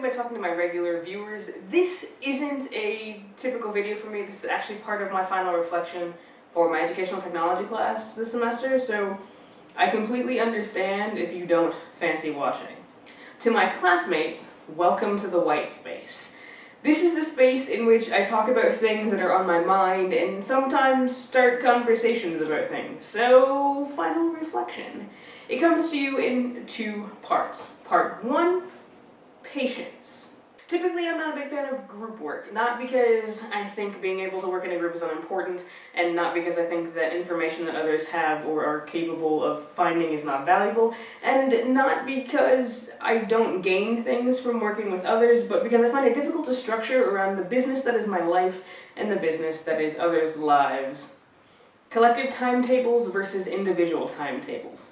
by talking to my regular viewers. This isn't a typical video for me. This is actually part of my final reflection for my educational technology class this semester, so I completely understand if you don't fancy watching. To my classmates, welcome to the white space. This is the space in which I talk about things that are on my mind and sometimes start conversations about things. So, final reflection. It comes to you in two parts. Part one, patience. Typically, I'm not a big fan of group work, not because I think being able to work in a group is unimportant, and not because I think that information that others have or are capable of finding is not valuable, and not because I don't gain things from working with others, but because I find it difficult to structure around the business that is my life and the business that is others' lives. Collective timetables versus individual timetables.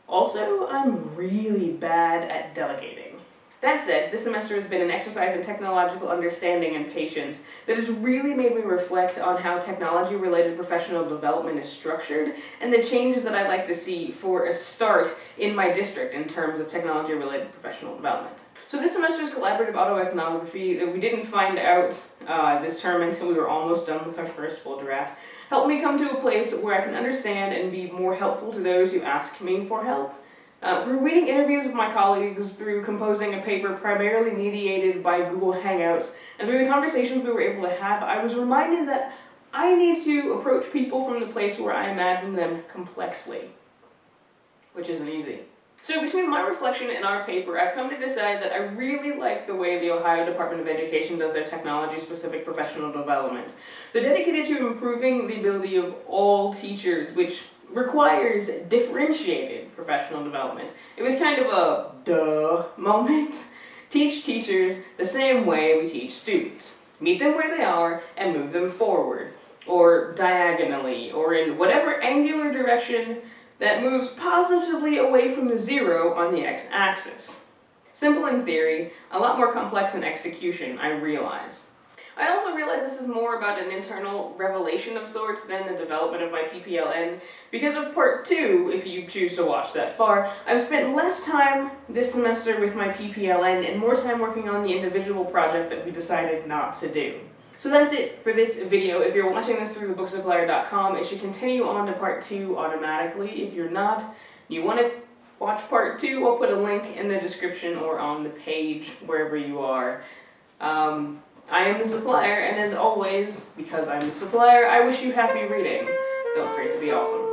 Also, I'm really bad at delegating. That said, this semester has been an exercise in technological understanding and patience that has really made me reflect on how technology-related professional development is structured and the changes that I'd like to see for a start in my district in terms of technology-related professional development. So this semester's collaborative autoethnography that we didn't find out this term until we were almost done with our first full draft helped me come to a place where I can understand and be more helpful to those who ask me for help. Through reading interviews with my colleagues, through composing a paper primarily mediated by Google Hangouts, and through the conversations we were able to have, I was reminded that I need to approach people from the place where I imagine them complexly, which isn't easy. So between my reflection and our paper, I've come to decide that I really like the way the Ohio Department of Education does their technology-specific professional development. They're dedicated to improving the ability of all teachers, which requires differentiated professional development. It was kind of a duh moment. Teach teachers the same way we teach students. Meet them where they are and move them forward, or diagonally, or in whatever angular direction that moves positively away from the zero on the x-axis. Simple in theory, a lot more complex in execution, I realize. I also realize this is more about an internal revelation of sorts than the development of my PPLN. Because of part two, if you choose to watch that far, I've spent less time this semester with my PPLN and more time working on the individual project that we decided not to do. So that's it for this video. If you're watching this through thebooksupplier.com, it should continue on to part two automatically. If you're not, you want to watch part two, I'll put a link in the description or on the page, wherever you are. I am the supplier, and as always, because I'm the supplier, I wish you happy reading. Don't forget to be awesome.